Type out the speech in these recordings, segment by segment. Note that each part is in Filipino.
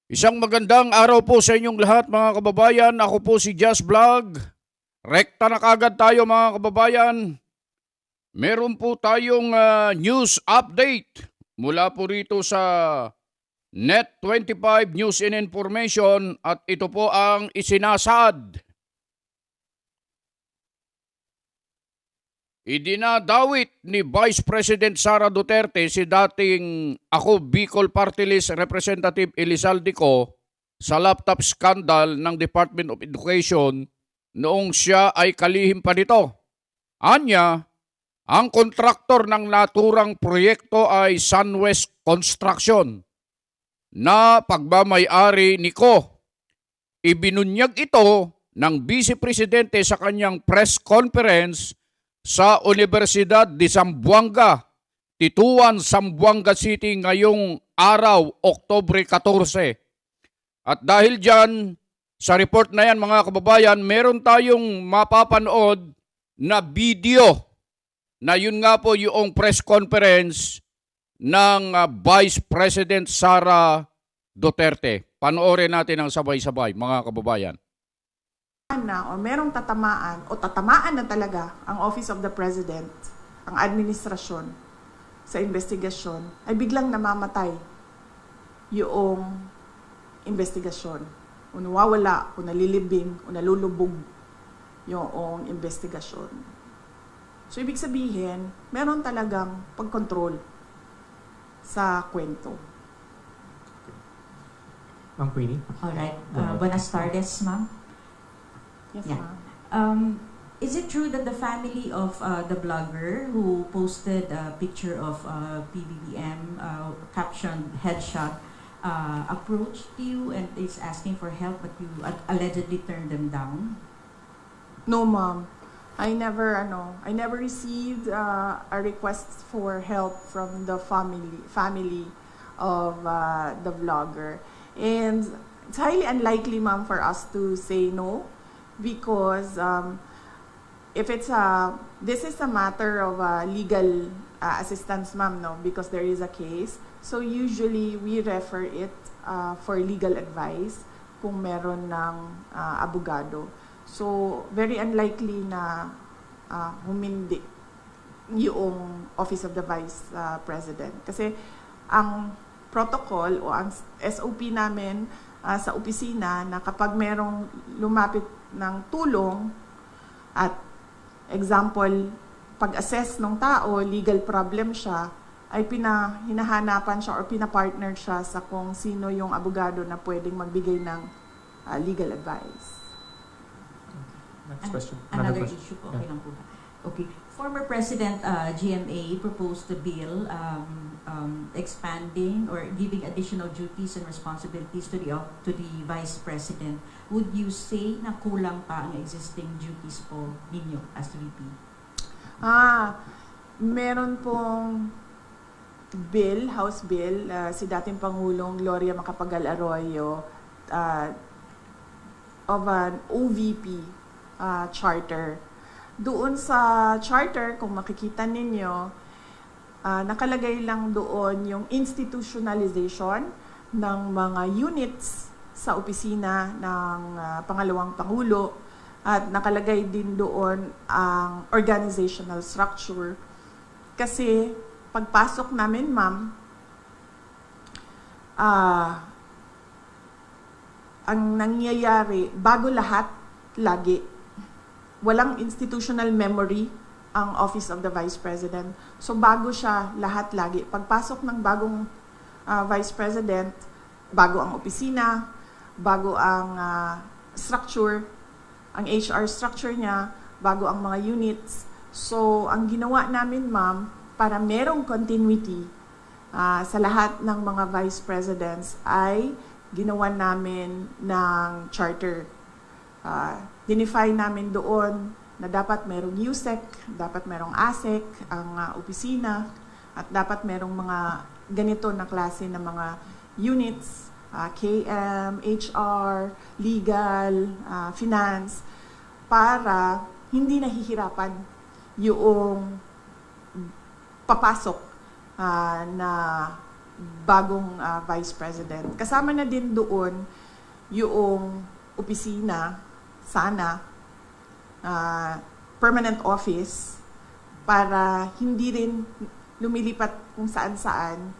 Isang magandang araw po sa inyong lahat mga kababayan. Ako po si Just Vlog. Rekta na kagad tayo mga kababayan. Meron po tayong news update mula po rito sa Net25 News and Information at ito po ang isinasad. Idinadawit ni Vice President Sara Duterte si dating Bicol Party List Representative Elizalde Co sa laptop scandal ng Department of Education noong siya ay kalihim pa nito. Anya, ang kontraktor ng naturang proyekto ay Sunwest Construction na pagmamayari ni Co. Ibinunyag ito ng Vice Presidente sa kanyang press conference sa Universidad de Zamboanga, Tituan, Zamboanga City ngayong araw, Oktubre 14. At dahil dyan, sa report na yan mga kababayan, meron tayong mapapanood na video na yun nga po yung press conference ng Vice President Sara Duterte. Panoorin natin ang sabay-sabay mga kababayan. Na o merong tatamaan o tatamaan na talaga ang Office of the President, ang administrasyon sa investigasyon, ay biglang namamatay yung investigasyon. O nawawala, o nalilibing, o nalulubog yung investigasyon. So, ibig sabihin, meron talagang pagkontrol sa kwento. Ma'am Queenie? Alright. Buenas tardes, ma'am. Yes, Yeah. ma'am. Is it true that the family of the blogger who posted a picture of PBBM captioned headshot approached you and is asking for help, but you allegedly turned them down? No, ma'am. I never received a request for help from the family of the vlogger. And it's highly unlikely, ma'am, for us to say no, because if this is a matter of legal assistance, ma'am, no, because there is a case. So usually we refer it for legal advice kung meron ng abogado. So very unlikely na humindi yung Office of the Vice President. Kasi ang protocol o ang SOP namin sa opisina na kapag merong lumapit ng tulong at example, pag-assess ng tao, legal problem siya, ay hinahanapan siya or pinapartner siya sa kung sino yung abogado na pwedeng magbigay ng legal advice. Next question. Another question. issue po, okay lang po. Okay. Former President GMA proposed a bill expanding or giving additional duties and responsibilities to the Vice President. Would you say na kulang pa ang existing duties po ninyo as VP? Meron pong bill, House Bill, si dating Pangulong Gloria Macapagal Arroyo of an OVP charter. Doon sa charter, kung makikita ninyo, nakalagay lang doon yung institutionalization ng mga units sa opisina ng Pangalawang Pangulo at nakalagay din doon ang organizational structure. Kasi pagpasok namin, ma'am, ang nangyayari, bago lahat, lagi, walang institutional memory ang Office of the Vice President. So bago siya lahat lagi. Pagpasok ng bagong Vice President, bago ang opisina, bago ang structure, ang HR structure niya, bago ang mga units. So ang ginawa namin, ma'am, para merong continuity sa lahat ng mga Vice Presidents ay ginawa namin ng charter. Dinify namin doon na dapat merong USEC, dapat merong ASEC, ang opisina, at dapat merong mga ganito na klase ng mga units, KM, HR, legal, finance, para hindi nahihirapan yung papasok na bagong Vice President. Kasama na din doon yung opisina, sana, permanent office, para hindi rin lumilipat kung saan-saan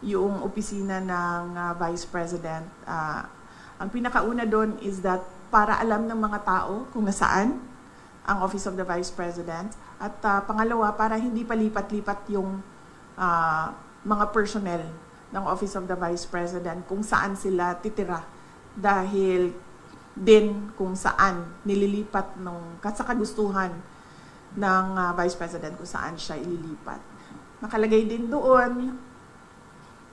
yung opisina ng Vice President. Ang pinakauna doon is that para alam ng mga tao kung nasaan ang Office of the Vice President. At pangalawa, para hindi palipat-lipat yung mga personnel ng Office of the Vice President kung saan sila titira. Dahil din kung saan nililipat sa kagustuhan ng Vice President kung saan siya ililipat. Nakalagay din doon,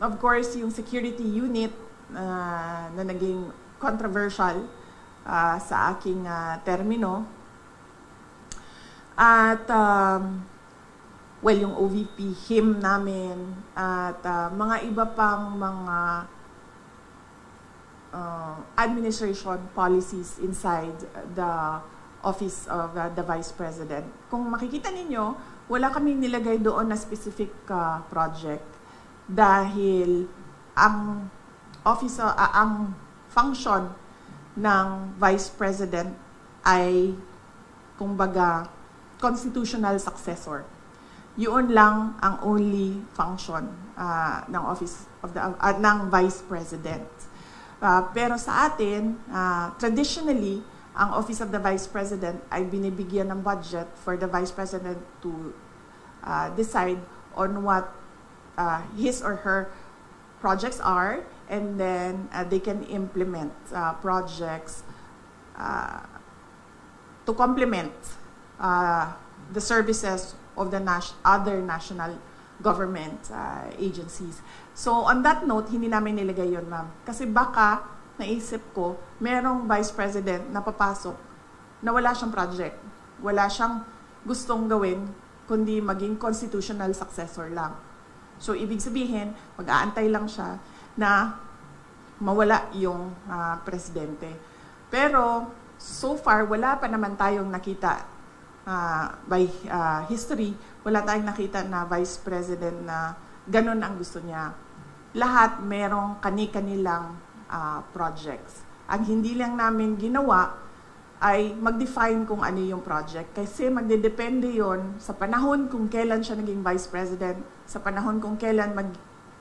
of course, yung security unit na naging controversial sa aking termino. At, yung OVP, him namin, at mga iba pang mga administration policies inside the Office of the Vice President. Kung makikita ninyo, wala kaming nilagay doon na specific project dahil ang ang function ng Vice President ay kumbaga constitutional successor. Yun lang ang only function ng Office of the ng Vice President. Pero sa atin, traditionally, ang Office of the Vice President ay binibigyan ng budget for the Vice President to decide on what his or her projects are, and then they can implement projects to complement the services of the other national government agencies. So on that note, hindi namin nilagay yun, ma'am. Kasi baka naisip ko, merong Vice President na papasok na wala siyang project, wala siyang gustong gawin, kundi maging constitutional successor lang. So ibig sabihin, mag-aantay lang siya na mawala yung presidente. Pero so far, wala pa naman tayong nakita by history, wala tayong nakita na Vice President na ganun ang gusto niya. Lahat merong kani-kanilang projects. Ang hindi lang namin ginawa ay mag-define kung ano yung project. Kasi magdedepende yon sa panahon kung kailan siya naging Vice President, sa panahon kung kailan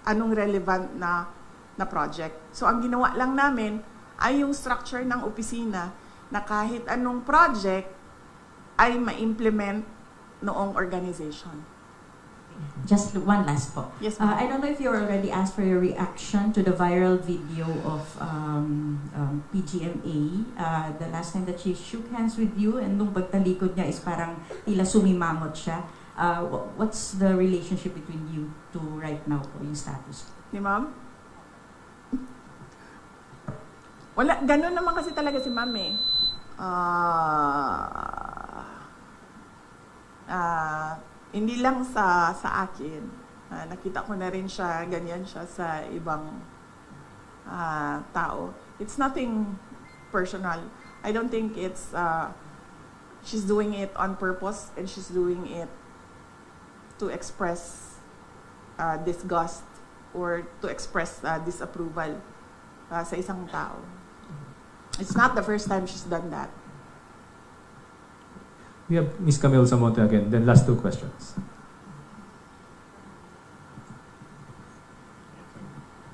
anong relevant na project. So ang ginawa lang namin ay yung structure ng opisina na kahit anong project ay ma-implement noong organization. Just one last po. Yes, ma'am. I don't know if you already asked for your reaction to the viral video of PGMA. The last time that she shook hands with you, and nung pagtalikod niya is parang tila sumimangot siya. What's the relationship between you two right now po, yung status? Ni ma'am? Wala, ganun naman kasi talaga si ma'am eh. Hindi lang sa akin. Nakita ko na rin siya, ganyan siya sa ibang tao. It's nothing personal. I don't think it's, she's doing it on purpose, and she's doing it to express disgust or to express disapproval sa isang tao. It's not the first time she's done that. We have Ms. Camille Zamonte again, then last two questions.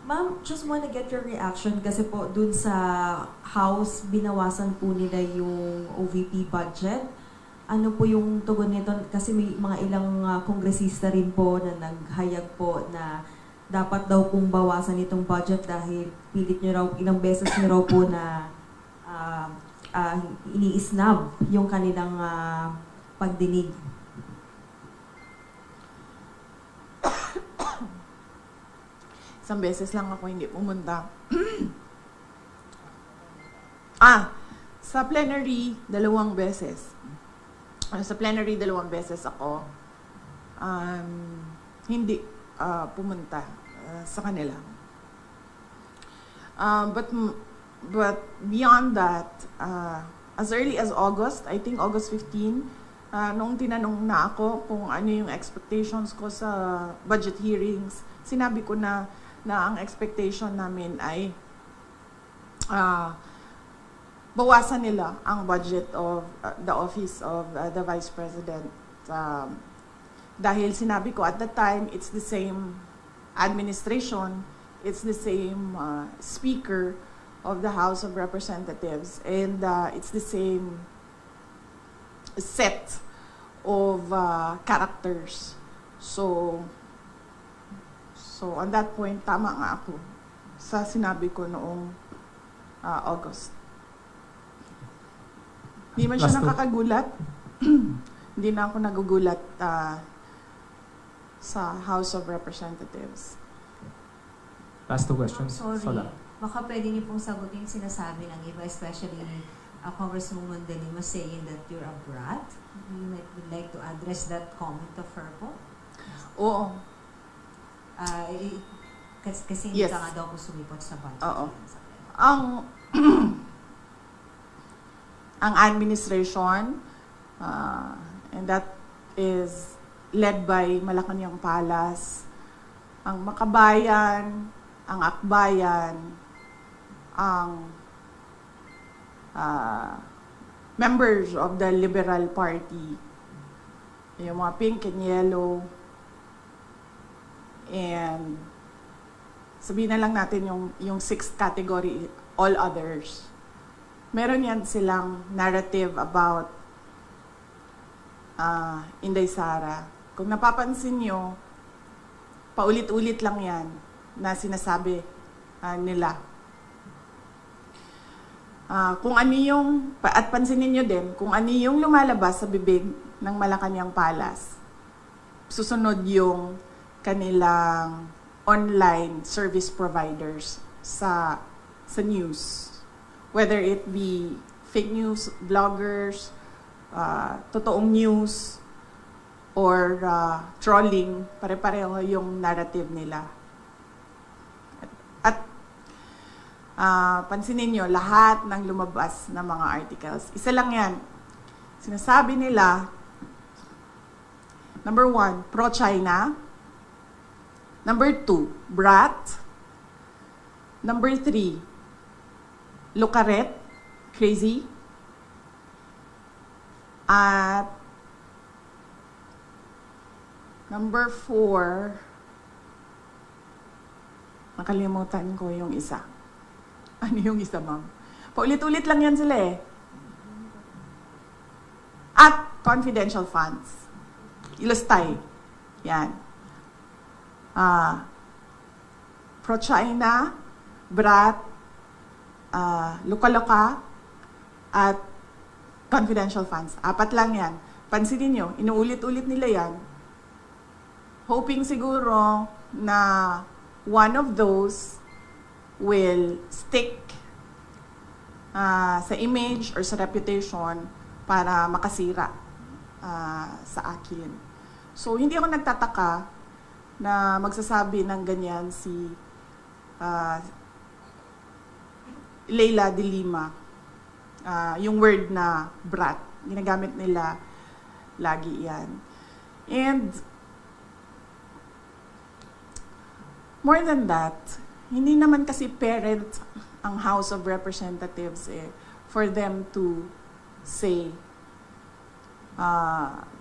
Ma'am, just want to get your reaction kasi po dun sa House, binawasan po nila yung OVP budget. Ano po yung tugon nito? Kasi may mga ilang kongresista rin po na naghayag po na dapat daw pong bawasan itong budget dahil pilit nyo raw, ilang beses nyo raw po na ini-snub yung kanilang pagdinig. Isang beses lang ako hindi pumunta. Sa plenary, 2 beses. Sa plenary, 2 beses ako hindi pumunta sa kanila. But beyond that, as early as August, I think August 15, nung tinanong na ako kung ano yung expectations ko sa budget hearings, sinabi ko na na ang expectation namin ay bawasan nila ang budget of the office of the Vice President. Dahil sinabi ko at that time, it's the same administration, it's the same Speaker of the House of Representatives, and it's the same set of characters. So on that point, tama nga ako sa sinabi ko noong August. Hindi man siya Last two. nakakagulat. Hindi na ako nagugulat sa House of Representatives. Last two questions. Sorry. Sola. Baka pwede niyo pong sagutin sinasabi ng iba, especially Congresswoman De Lima saying that you're a brat. You would like to address that comment of her po? Oo. Kasi hindi Yes. ka nga daw po sumipot sa budget. Oo. Ang administration, and that is led by Malacanang Palas, ang Makabayan, ang Akbayan, ang members of the Liberal Party, yung mga pink and yellow, and sabihin na lang natin yung sixth category, all others. Meron yan silang narrative about Inday Sara. Kung napapansin nyo, paulit-ulit lang yan na sinasabi nila. Kung ano yung, at pansinin nyo din, kung ano yung lumalabas sa bibig ng Malacanang Palas, susunod yung kanilang online service providers sa news. Whether it be fake news, bloggers, totoong news, or trolling, pare-pareho yung narrative nila. At pansinin nyo, lahat ng lumabas na mga articles, isa lang yan. Sinasabi nila, number 1, pro-China. Number 2, brat. Number 3, lukaret, crazy. At number 4, nakalimutan ko yung isa. Ano yung isa, ma'am? Paulit-ulit lang yan sila eh. At confidential funds. Ilustay. Yan. Pro-China, brat, luka-luka, at confidential funds. 4 lang yan. Pansinin nyo, inuulit-ulit nila yan. Hoping siguro na one of those will stick sa image or sa reputation para makasira sa akin. So, hindi ako nagtataka na magsasabi ng ganyan si Leila De Lima. Yung word na brat, ginagamit nila lagi yan. And more than that, hindi naman kasi parent ang House of Representatives for them to say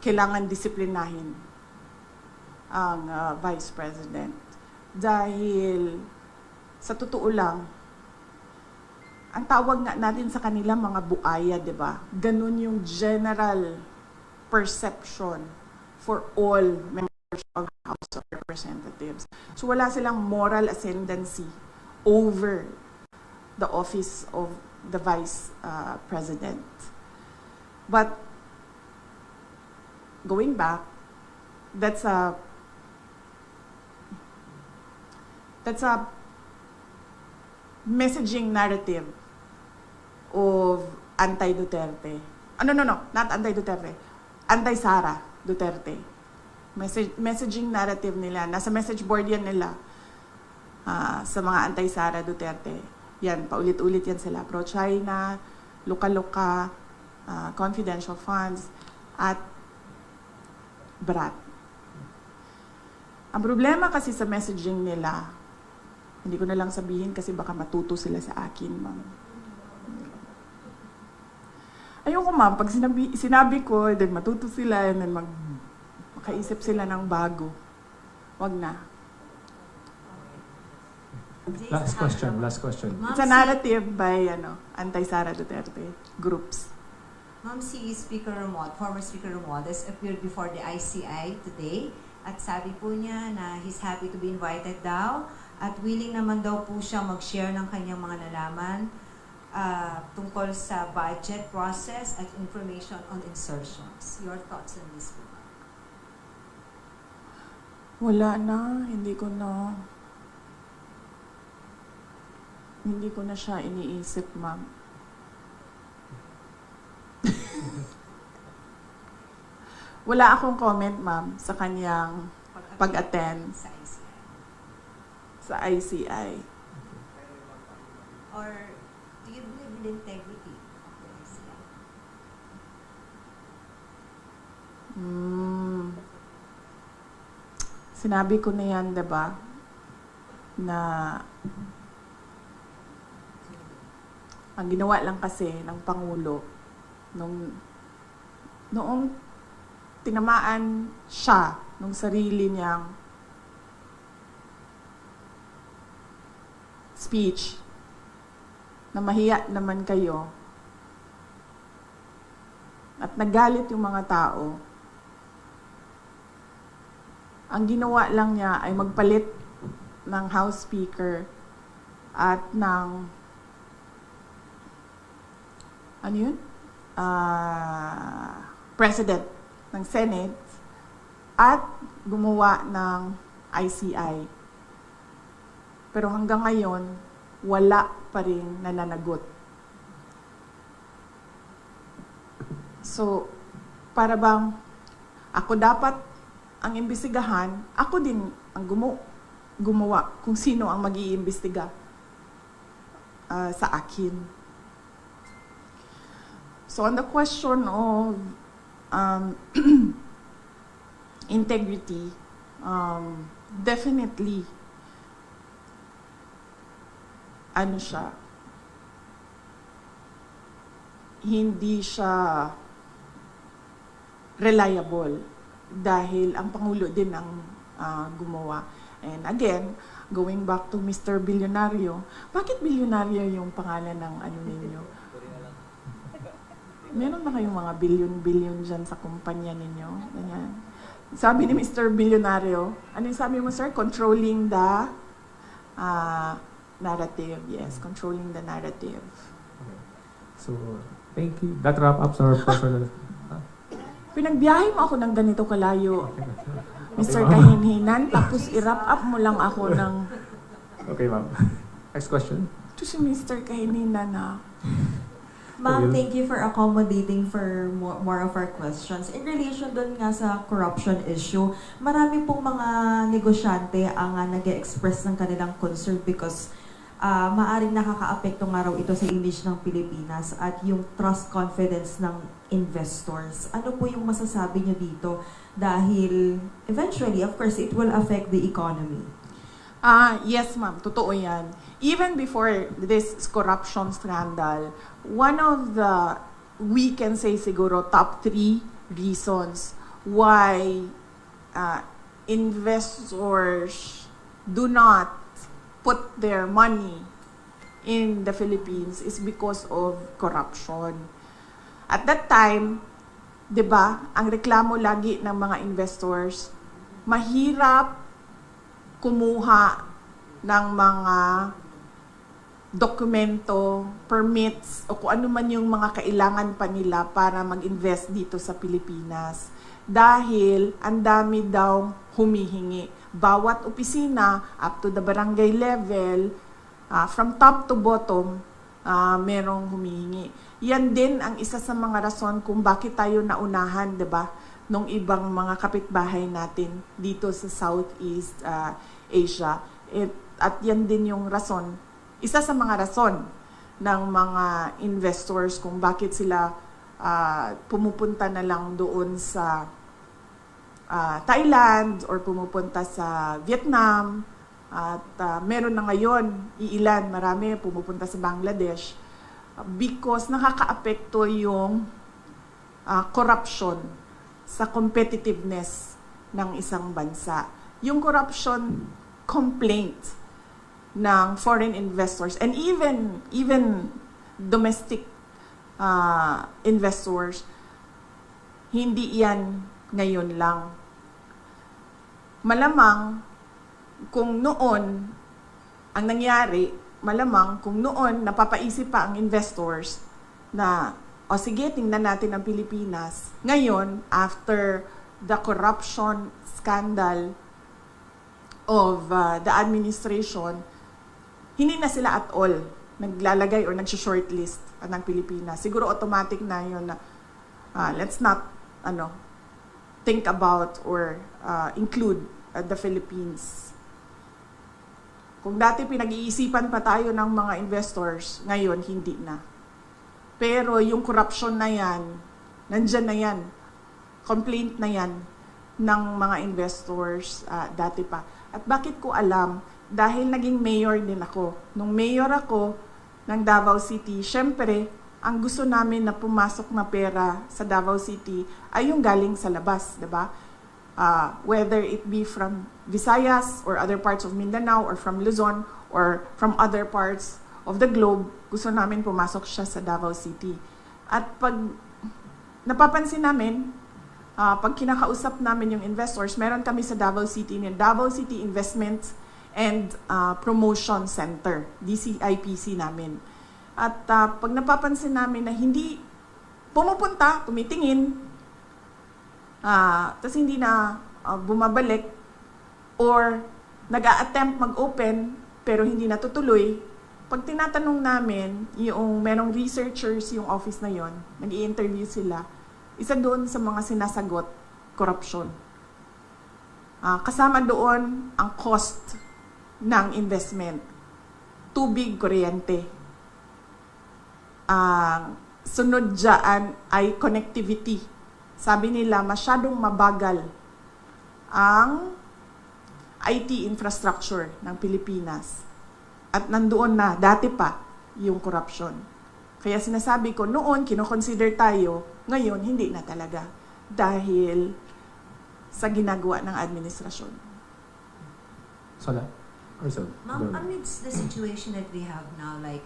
kailangan disiplinahin ang Vice President. Dahil sa totoo lang, ang tawag nga natin sa kanila mga buaya, di ba? Ganun yung general perception for all members of the House of Representatives. So wala silang moral ascendancy over the office of the Vice President. But going back, that's a messaging narrative of anti-Duterte. No, not anti-Duterte. Anti-Sara Duterte. Messaging narrative nila. Nasa message board yan nila sa mga anti-Sara Duterte. Yan, paulit-ulit yan sila. Pro-China, luka-luka, confidential funds, at brat. Ang problema kasi sa messaging nila, Hindi ko na lang sabihin kasi baka matuto sila sa akin, ma'am. Ayoko, ma'am. Pag sinabi ko, then matuto sila, and then makaisip sila ng bago. Wag na. Last question, last question. Ma'am, It's a narrative by anti-Sara Duterte groups. Ma'am, si Speaker Ramon, former Speaker Romualdez appeared before the ICI today at sabi po niya na he's happy to be invited daw at willing naman daw po siya mag-share ng kanyang mga nalaman tungkol sa budget process at information on insertions. Your thoughts on this po? Wala na, hindi ko na siya iniisip, ma'am. Wala akong comment, ma'am, sa kanyang pag-attend Sa ICI. sa ICI. Or do you believe in the integrity of the ICI? Sinabi ko na yan, diba? Na ang ginawa lang kasi ng Pangulo noong tinamaan siya nung sarili niyang speech na mahiya naman kayo at nagalit yung mga tao, ang ginawa lang niya ay magpalit ng House Speaker at ng President ng Senate at gumawa ng ICI. Pero hanggang ngayon, wala pa rin nananagot. So, para bang ako dapat ang imbestigahan, ako din ang gumawa kung sino ang mag-iimbestiga sa akin. So on the question of integrity, definitely, hindi siya reliable dahil ang Pangulo din ang gumawa. And again, going back to Mr. Bilyonaryo, bakit bilyonaryo yung pangalan ng ninyo? Meron ba kayong mga billion dyan sa kumpanya ninyo? Ganyan. Sabi ni Mr. Bilyonaryo, ano yung sabi mo, sir? Controlling the narrative. Yes, controlling the narrative. Okay. So, thank you. That wrap up our personal... Pinagbiyahe mo ako ng ganito kalayo, Mr. ma'am. Kahinhinan, tapos i-wrap up mo lang ako ng... Okay, ma'am. Next question. Ito si Mr. Kahinhinan na... Ma'am, thank you for accommodating for more of our questions. In relation dun nga sa corruption issue, marami pong mga negosyante ang nag-express ng kanilang concern because maaring nakaka-apekto nga raw ito sa image ng Pilipinas at yung trust confidence ng investors. Ano po yung masasabi niyo dito? Dahil eventually, of course, it will affect the economy. Yes, ma'am. Totoo yan. Even before this corruption scandal, one of the, we can say siguro, top 3 reasons why investors do not put their money in the Philippines is because of corruption. At that time, 'di ba, ang reklamo lagi ng mga investors, mahirap kumuha ng mga dokumento, permits, o kung ano man yung mga kailangan pa nila para mag-invest dito sa Pilipinas. Dahil ang dami daw humihingi. Bawat opisina, up to the barangay level, from top to bottom, merong humihingi. Yan din ang isa sa mga rason kung bakit tayo naunahan, 'di ba, nung ibang mga kapitbahay natin dito sa Southeast Asia. At yan din yung rason, isa sa mga rason ng mga investors kung bakit sila pumupunta na lang doon sa Thailand or pumupunta sa Vietnam At meron na ngayon, iilan, marami pumupunta sa Bangladesh because nakakaapekto yung corruption sa competitiveness ng isang bansa. Yung corruption complaint ng foreign investors and even domestic investors, hindi yan ngayon lang. Malamang kung noon ang nangyari, malamang kung noon napapaisip pa ang investors na o sige, tingnan natin ang Pilipinas. Ngayon, after the corruption scandal of the administration, hindi na sila at all naglalagay or nag-shortlist ng Pilipinas. Siguro automatic na yun na let's not think about or include the Philippines. Kung dati pinag-iisipan pa tayo ng mga investors, ngayon hindi na. Pero yung corruption na yan, nandyan na yan. Complaint na yan ng mga investors dati pa. At bakit ko alam? Dahil naging mayor din ako. Nung mayor ako ng Davao City, syempre, ang gusto namin na pumasok na pera sa Davao City ay yung galing sa labas, di ba? Whether it be from Visayas or other parts of Mindanao or from Luzon or from other parts of the globe, gusto namin pumasok siya sa Davao City. At pag napapansin namin, pag kinakausap namin yung investors, meron kami sa Davao City, yung Davao City Investment and Promotion Center, DCIPC namin. At pag napapansin namin na hindi pumupunta, tumitingin, tapos hindi na bumabalik or nag-a-attempt mag-open pero hindi natutuloy, pag tinatanong namin, yung merong researchers yung office na yon, nag-i-interview sila, isa doon sa mga sinasagot, corruption. Kasama doon ang cost ng investment, tubig, kuryente. Sunod dyan ay connectivity. Sabi nila, masyadong mabagal ang IT infrastructure ng Pilipinas. At nandoon na, dati pa, yung corruption. Kaya sinasabi ko, noon, kinoconsider tayo, ngayon, hindi na talaga. Dahil sa ginagawa ng administrasyon. Sola? Or so? Ma'am, amidst the situation that we have now, like,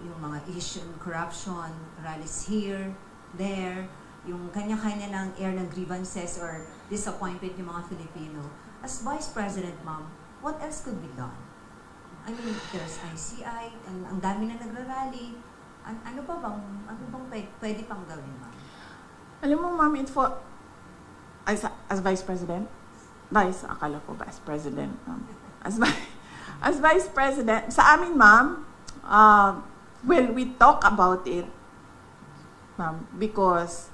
yung mga issue, corruption, rallies here, there, yung kanya-kanya ng air ng grievances or disappointment yung mga Filipino. As Vice President, ma'am, what else could be done? I mean, there's ICI, ang dami na nagrarally. Ano bang pwede pang gawin, ma'am? Alam mo, ma'am, as Vice President, akala ko Vice President. As Vice President, sa amin, ma'am, well, we talk about it, ma'am, because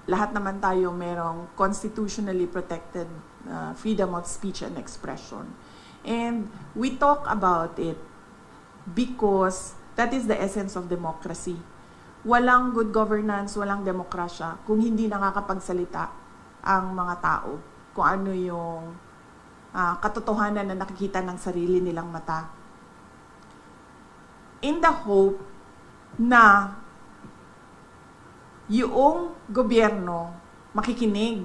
lahat naman tayo merong constitutionally protected freedom of speech and expression. And we talk about it because that is the essence of democracy. Walang good governance, walang demokrasya kung hindi nakakapagsalita ang mga tao kung ano yung katotohanan na nakikita ng sarili nilang mata. In the hope na yung gobyerno makikinig.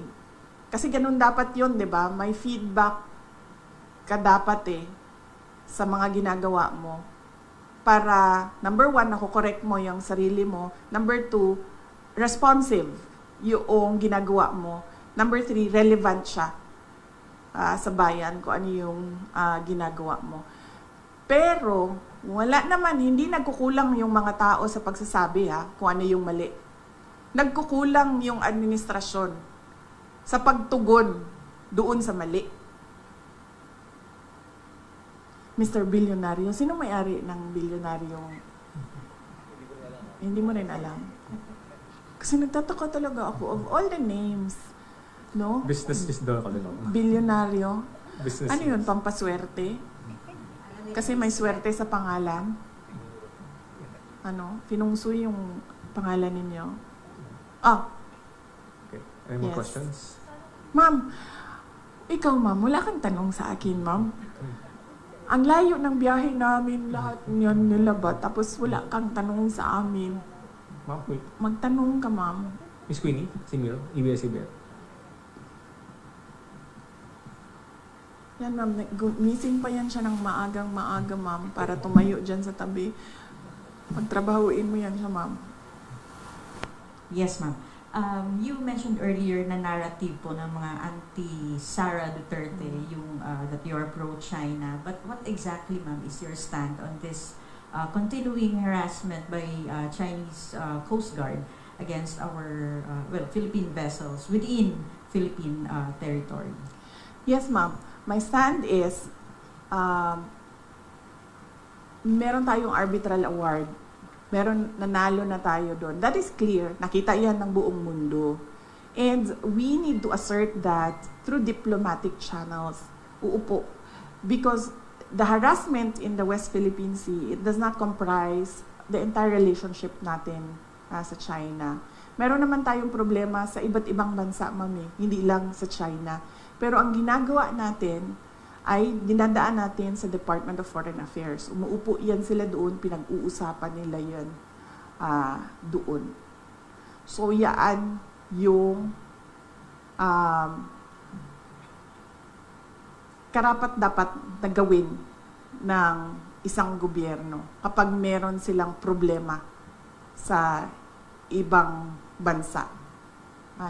Kasi ganun dapat yun, di ba? May feedback ka dapat sa mga ginagawa mo. Para, number 1, nakukorek mo yung sarili mo. Number 2, responsive yung ginagawa mo. Number 3, relevant siya sa bayan kung ano yung ginagawa mo. Pero, wala naman, hindi nagkukulang yung mga tao sa pagsasabi kung ano yung mali. Nagkukulang yung administrasyon sa pagtugon doon sa mali. Mr. Bilyonaryo, sino may-ari ng bilyonaryo? Hindi mo rin alam. Kasi nagtataka talaga ako of all the names. No? Business is the Bilyonaryo. Business Ano yun? Pampaswerte? Kasi may swerte sa pangalan. Pinungsoy yung pangalan ninyo. Okay. Any more Yes. questions? Ma'am, ikaw ma'am, wala kang tanong sa akin ma'am. Ang layo ng biyahe namin, lahat niyan nilaba. Tapos wala kang tanong sa amin. Ma'am, wait. Magtanong ka, ma'am. Miss Queenie, si Miro, ABS-CBN. Yan, ma'am. Missing pa yan siya ng maagang-maaga, ma'am, para tumayo dyan sa tabi. Pagtrabahuin mo yan siya, ma'am. Yes, ma'am. You mentioned earlier na narrative po ng mga anti-Sara Duterte, yung that you're pro-China. But what exactly, ma'am, is your stand on this continuing harassment by Chinese Coast Guard against our, Philippine vessels within Philippine territory? Yes, ma'am. My stand is, meron tayong arbitral award. Nanalo na tayo doon. That is clear. Nakita yan ng buong mundo. And we need to assert that through diplomatic channels. Uupo. Because the harassment in the West Philippine Sea, it does not comprise the entire relationship natin sa China. Meron naman tayong problema sa iba't ibang bansa, mami. Hindi lang sa China. Pero ang ginagawa natin ay dinadaan natin sa Department of Foreign Affairs. Umuupo yan sila doon, pinag-uusapan nila yan doon. So, yaan yung karapat-dapat na gawin ng isang gobyerno kapag meron silang problema sa ibang bansa.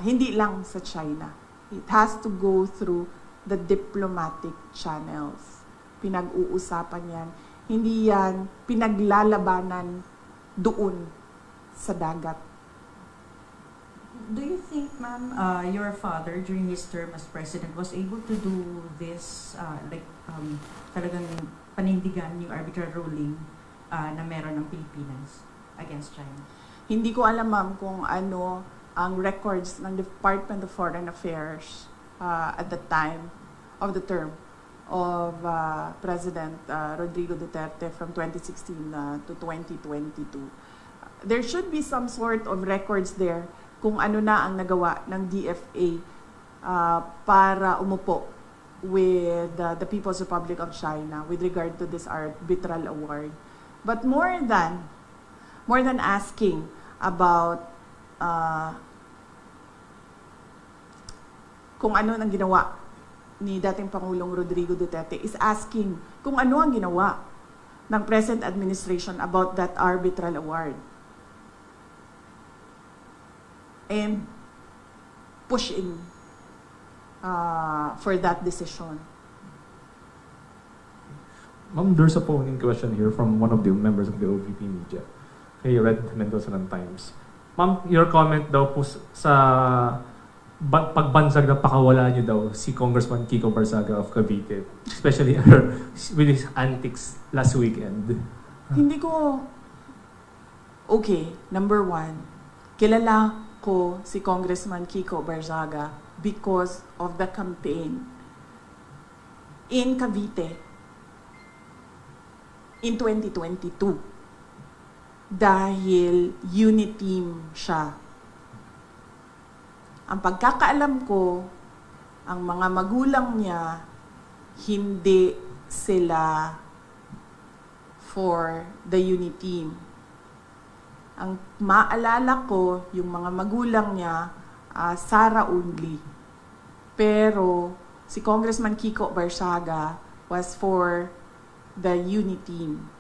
Hindi lang sa China. It has to go through the diplomatic channels. Pinag-uusapan yan. Hindi yan pinaglalabanan doon sa dagat. Do you think, ma'am, your father during his term as president was able to do this, talagang panindigan yung arbitral ruling na meron ng Pilipinas against China? Hindi ko alam, ma'am, kung ano ang records ng Department of Foreign Affairs at the time of the term of President Rodrigo Duterte from 2016 to 2022. There should be some sort of records there kung ano na ang nagawa ng DFA para umupo with the People's Republic of China with regard to this arbitral award. But more than asking about kung ano ang ginawa ni dating Pangulong Rodrigo Duterte is asking kung ano ang ginawa ng present administration about that arbitral award. And pushing for that decision. Ma'am, there's a polling question here from one of the members of the OVP media. Kay Red Mendoza ng Times. Ma'am, your comment daw po sa pagbansag na pakawala niyo daw si Congressman Kiko Barzaga of Cavite, especially with his antics last weekend. Hindi ko... Okay, number one, kilala ko si Congressman Kiko Barzaga because of the campaign in Cavite in 2022. Dahil uniteam siya. Ang pagkakaalam ko, ang mga magulang niya, hindi sila for the uniteam. Ang maalala ko, yung mga magulang niya, Sara only. Pero si Congressman Kiko Barzaga was for the uniteam.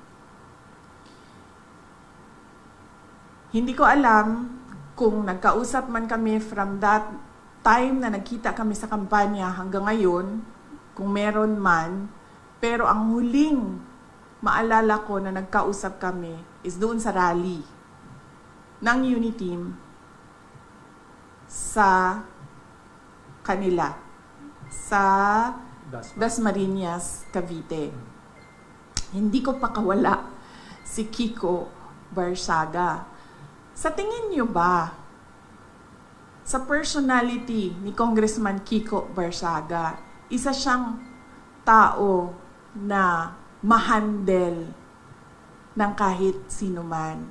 Hindi ko alam kung nagkausap man kami from that time na nagkita kami sa kampanya hanggang ngayon, kung meron man, pero ang huling maalala ko na nagkausap kami is doon sa rally ng Uniteam sa kanila, sa Dasmariñas, Cavite. Hindi ko pakawala si Kiko Barzaga. Sa tingin niyo ba, sa personality ni Congressman Kiko Barzaga, isa siyang tao na mahandle ng kahit sino man?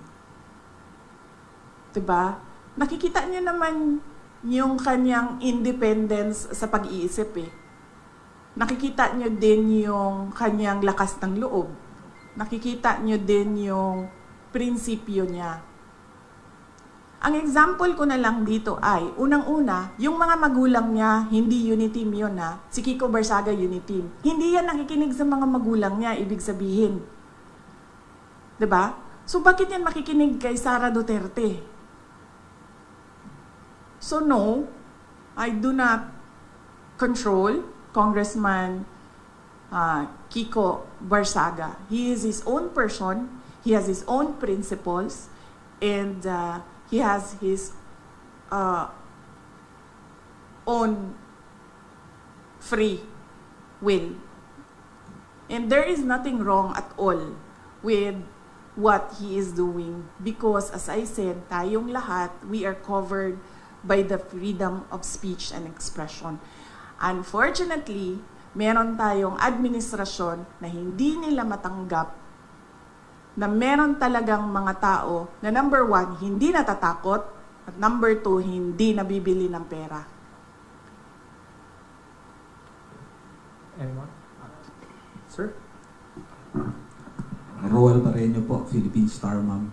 Diba? Nakikita niyo naman yung kanyang independence sa pag-iisip eh. nakikita nyo din yung kanyang lakas ng loob. Nakikita nyo din yung prinsipyo niya. Ang example ko na lang dito ay, unang-una, yung mga magulang niya, hindi unity team yun ha. Si Kiko Barsaga, unity team. Hindi yan nakikinig sa mga magulang niya, ibig sabihin. 'Di ba? So bakit yan makikinig kay Sara Duterte? So no, I do not control Congressman Kiko Barsaga. He is his own person, he has his own principles, and he has his own free will. And there is nothing wrong at all with what he is doing because, as I said, tayong lahat, we are covered by the freedom of speech and expression. Unfortunately, meron tayong administrasyon na hindi nila matanggap na meron talagang mga tao na number 1, hindi natatakot, at number 2, hindi nabibili ng pera. Anyone? Sir? Roel Barreño po, Philippine Star, ma'am.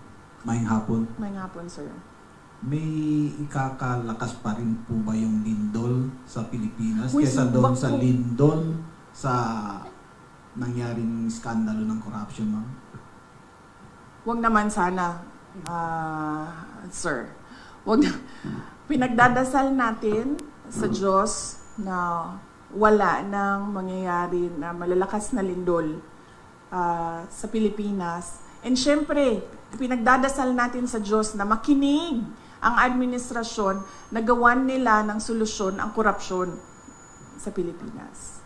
Maayong hapon. May hapon, sir. May ikakalakas pa rin po ba yung lindol sa Pilipinas Uy, kesa doon sa bakit? lindol sa nangyaring skandalo ng corruption, ma'am? Huwag naman sana, sir. Huwag na. Pinagdadasal natin sa Diyos na wala nang mangyayari na malalakas na lindol sa Pilipinas. And syempre, pinagdadasal natin sa Diyos na makinig ang administrasyon na gawan nila ng solusyon ang korupsyon sa Pilipinas.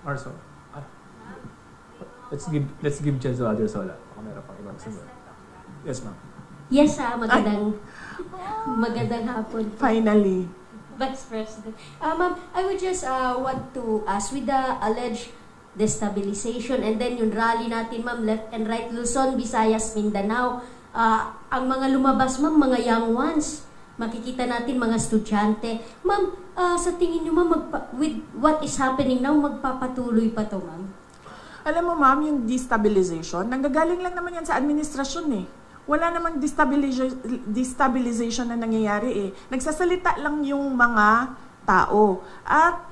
Marso? Let's give chance to others wala. Baka meron pang ibang sunod. Yes, ma'am. Yes, magandang hapon po, Finally. Vice President. Ma'am, I would just want to ask, with the alleged destabilization and then yung rally natin, ma'am, left and right, Luzon, Visayas, Mindanao, ang mga lumabas, ma'am, mga young ones, makikita natin mga estudyante. Ma'am, sa tingin niyo, ma'am, with what is happening now, magpapatuloy pa to, ma'am? Alam mo, ma'am, yung destabilization, nanggagaling lang naman yan sa administrasyon eh. Wala namang destabilization na nangyayari eh. Nagsasalita lang yung mga tao. At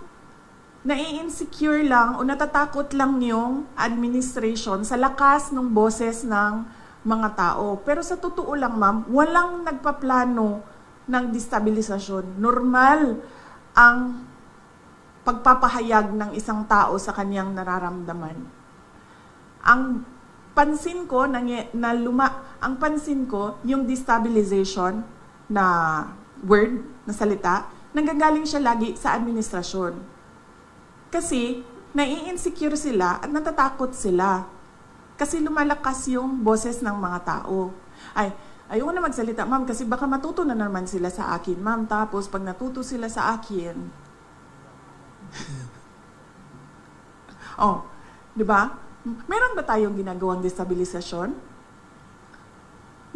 nai-insecure lang o natatakot lang yung administration sa lakas ng boses ng mga tao. Pero sa totoo lang, ma'am, walang nagpaplano ng destabilisasyon. Normal ang pagpapahayag ng isang tao sa kanyang nararamdaman. Ang pansin ko ang pansin ko yung destabilization na word, na salita, nanggagaling siya lagi sa administrasyon. Kasi nai-insecure sila at natatakot sila. Kasi lumalakas yung boses ng mga tao. Ayoko na magsalita, ma'am, kasi baka matuto na naman sila sa akin, ma'am. Tapos pag natuto sila sa akin, di ba? Meron ba tayong ginagawang destabilisasyon?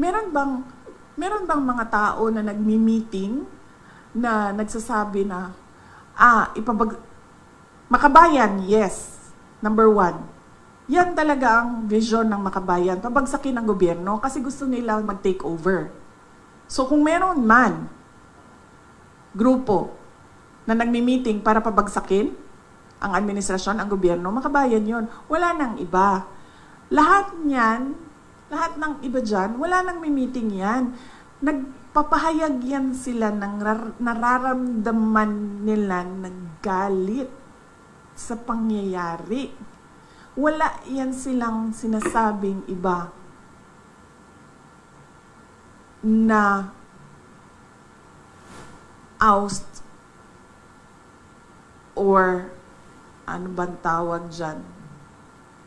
Meron bang mga tao na nagmi-meeting na nagsasabi na Makabayan, yes. Number 1. Yan talaga ang vision ng Makabayan. Pabagsakin ng gobyerno kasi gusto nila mag-take over. So kung meron man grupo na nagmi-meeting para pabagsakin ang administrasyon, ang gobyerno, Makabayan yon. Wala nang iba. Lahat ng iba dyan, wala nang meeting yan. Nagpapahayag yan sila ng nararamdaman nila ng galit sa pangyayari. Wala yan silang sinasabing iba na oust or ano bang tawag dyan?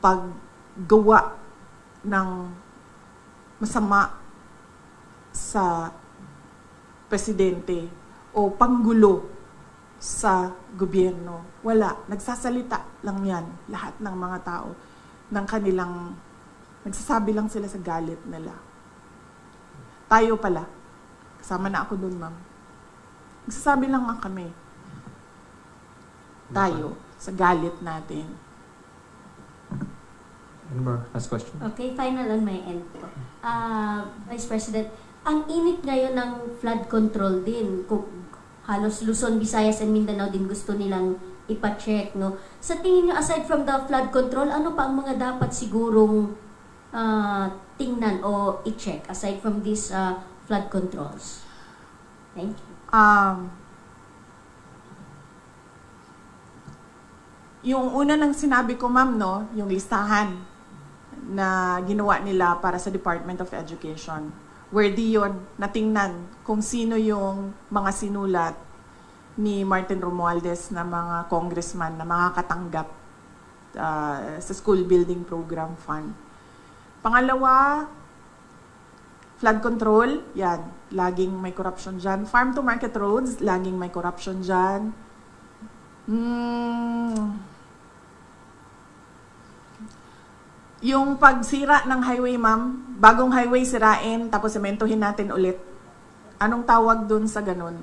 Paggawa ng masama sa presidente o panggulo sa gobyerno. Wala. Nagsasalita lang yan. Lahat ng mga tao ng kanilang, nagsasabi lang sila sa galit nila. Tayo pala. Kasama na ako dun, ma'am. Nagsasabi lang nga kami. tayo sa galit natin. Any more last question? Okay, final on my end po. Vice President, ang init ngayon ng flood control din. Kung halos Luzon, Visayas, and Mindanao din gusto nilang ipa-check, no? Sa tingin niyo, aside from the flood control, ano pa ang mga dapat sigurong tingnan o i-check aside from these flood controls? Thank you. Yung una nang sinabi ko, ma'am, no, yung listahan na ginawa nila para sa Department of Education. Worthy yun, natingnan kung sino yung mga sinulat ni Martin Romualdez na mga congressman na makakatanggap sa School Building Program Fund. Pangalawa, flood control, yan, laging may corruption dyan. Farm to market roads, laging may corruption dyan. Yung pagsira ng highway, ma'am, bagong highway sirain, tapos sementohin natin ulit. Anong tawag dun sa ganun?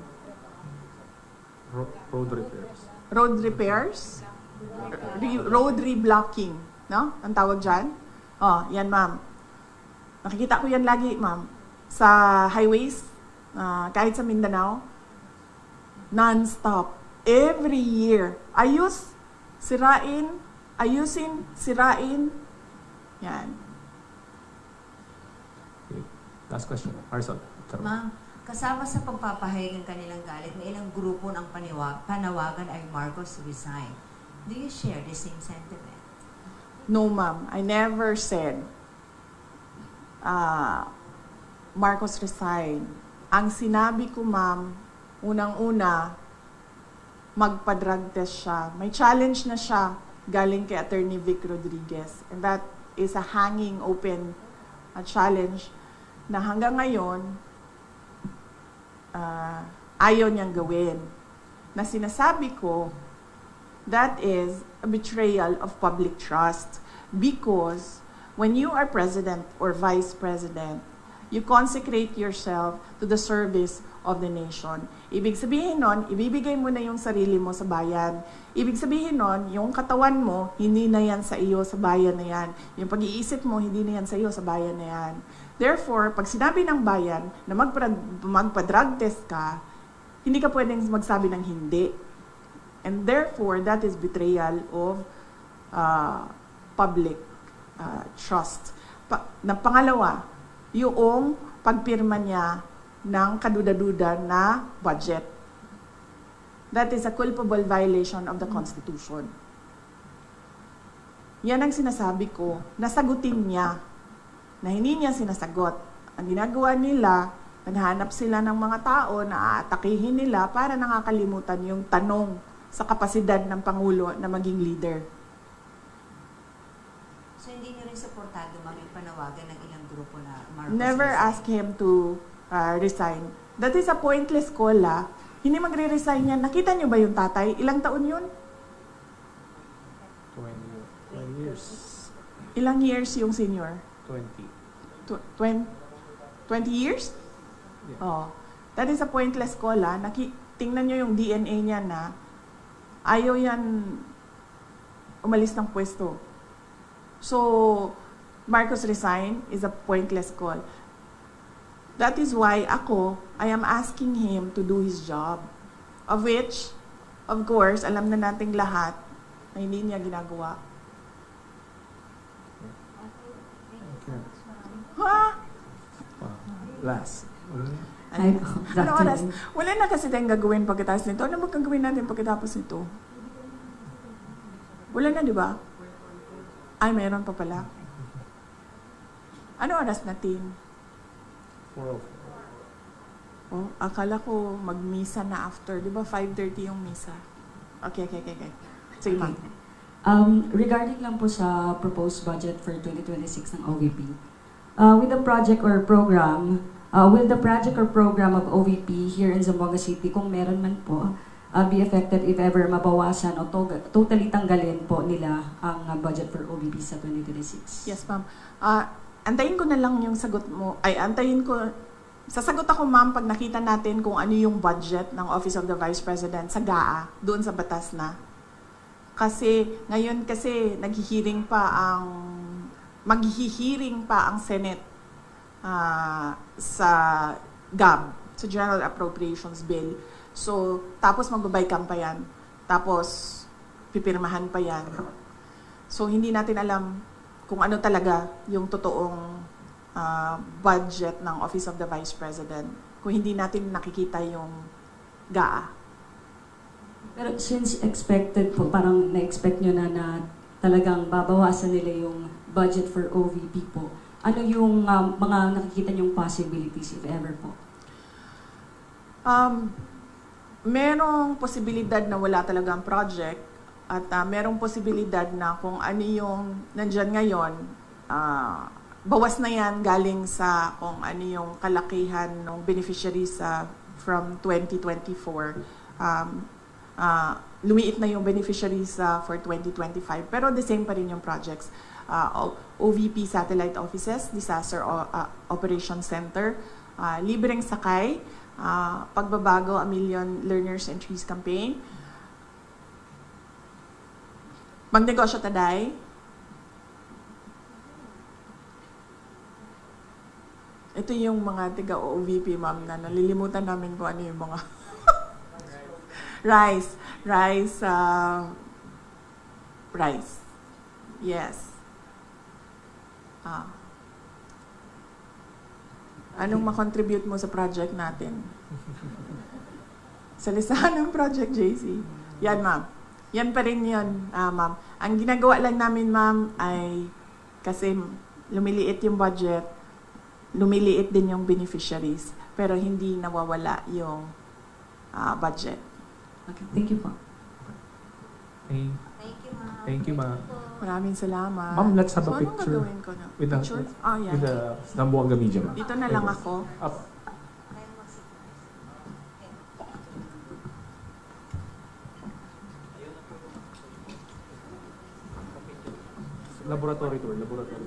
Road repairs. Road repairs? Road reblocking, no? Ang tawag dyan? Oh, yan, ma'am. Nakikita ko yan lagi, ma'am. Sa highways, kahit sa Mindanao, non-stop. Every year. Ayos, sirain, ayusin, sirain. Yan. Okay. Last question. Arson. Ma'am, kasama sa pagpapahayag ng kanilang galit, may ilang grupo ng panawagan ay Marcos resign. Do you share the same sentiment? No, ma'am. I never said Marcos resign. Ang sinabi ko, ma'am, unang-una, magpa-drug test siya. May challenge na siya galing kay Attorney Vic Rodriguez. And that is a hanging open challenge na hanggang ngayon ayaw niyang gawin. Na sinasabi ko, that is a betrayal of public trust because when you are president or vice president, you consecrate yourself to the service of the nation. Ibig sabihin nun, ibibigay mo na yung sarili mo sa bayan. Ibig sabihin nun, yung katawan mo, hindi na yan sa iyo, sa bayan na yan. Yung pag-iisip mo, hindi na yan sa iyo, sa bayan na yan. Therefore, pag sinabi ng bayan na magpa-drug test ka, hindi ka pwedeng magsabi ng hindi. And therefore, that is betrayal of public trust. Pangalawa, yung pagpirma niya ng kaduda-duda na budget. That is a culpable violation of the Constitution. Yan ang sinasabi ko, nasagutin niya, na hindi niya sinasagot. Ang ginagawa nila, naghanap sila ng mga tao na aatakihin nila para nakakalimutan yung tanong sa kapasidad ng Pangulo na maging leader. So hindi niyo rin supportado, ma'am, yung panawagan ng ilang grupo na Marcos Never resign? ask him to resign. That is a pointless call, Hindi magre-resign yan. Nakita niyo ba yung tatay? Ilang taon yun? 20 years. Ilang years yung senior? 20. 20 years? Yeah. Oh. That is a pointless call, Tingnan niyo yung DNA niya na ayaw yan umalis ng pwesto. So, Marcos resign is a pointless call. That is why I am asking him to do his job. Of which, of course, alam na nating lahat na hindi niya ginagawa. Okay. Ha? Last. Ay, Ano oras? Wala na kasi tayong gagawin pagkatapos nito. Ano magagawin natin pagkatapos nito? Wala na, di ba? Ay, meron pa pala. Ano oras natin? 4:04. Oh, akala ko mag-misa na after. Di ba 5:30 yung misa? Okay. Sige, ma'am. Regarding lang po sa proposed budget for 2026 ng OVP, with the project or program, will the project or program of OVP here in Zamboanga City, kung meron man po, be affected if ever mabawasan o totally tanggalin po nila ang budget for OVP sa 2026? Yes, ma'am. Antayin ko na lang yung sagot mo. Sasagot ako, ma'am, pag nakita natin kung ano yung budget ng Office of the Vice President sa GAA, doon sa batas na. Kasi ngayon kasi maghihiring pa ang Senate sa GAB, sa General Appropriations Bill. So, tapos magbabay-cam pa yan. Tapos, pipirmahan pa yan. So, hindi natin alam kung ano talaga yung totoong budget ng Office of the Vice President kung hindi natin nakikita yung GAA. Pero since expected po, parang na-expect nyo na talagang babawasan nila yung budget for OVP po, ano yung mga nakikita nyong possibilities, if ever po? Merong posibilidad na wala talagang project at merong posibilidad na kung ano yung nandyan ngayon, bawas na yan galing sa kung ano yung kalakihan ng beneficiaries from 2024. Lumiit na yung beneficiaries for 2025 pero the same pa rin yung projects. OVP Satellite Offices, Disaster Operations Center, libreng sakay, pagbabago, A Million Learners and Trees Campaign, magnegosyo taday, ito yung mga tiga-OVP, ma'am, na nalilimutan namin kung ano yung mga rice. Yes. Anong makontribute mo sa project natin? Sa listahan ng project, JC. Yan, ma'am. Yan pa rin yun, ma'am. Ang ginagawa lang namin, ma'am, ay kasi lumiliit yung budget, lumiliit din yung beneficiaries, pero hindi nawawala yung budget. Okay, thank you po. Okay. Thank you, ma'am. Thank you, ma'am. Maraming salamat. Ma'am, let's have a So, picture anong gagawin ko na? with the- Picture? Oh, yeah. With the Zamboanga Media, ma'am. Dito na lang ako. Up. Laboratory tour, laboratory.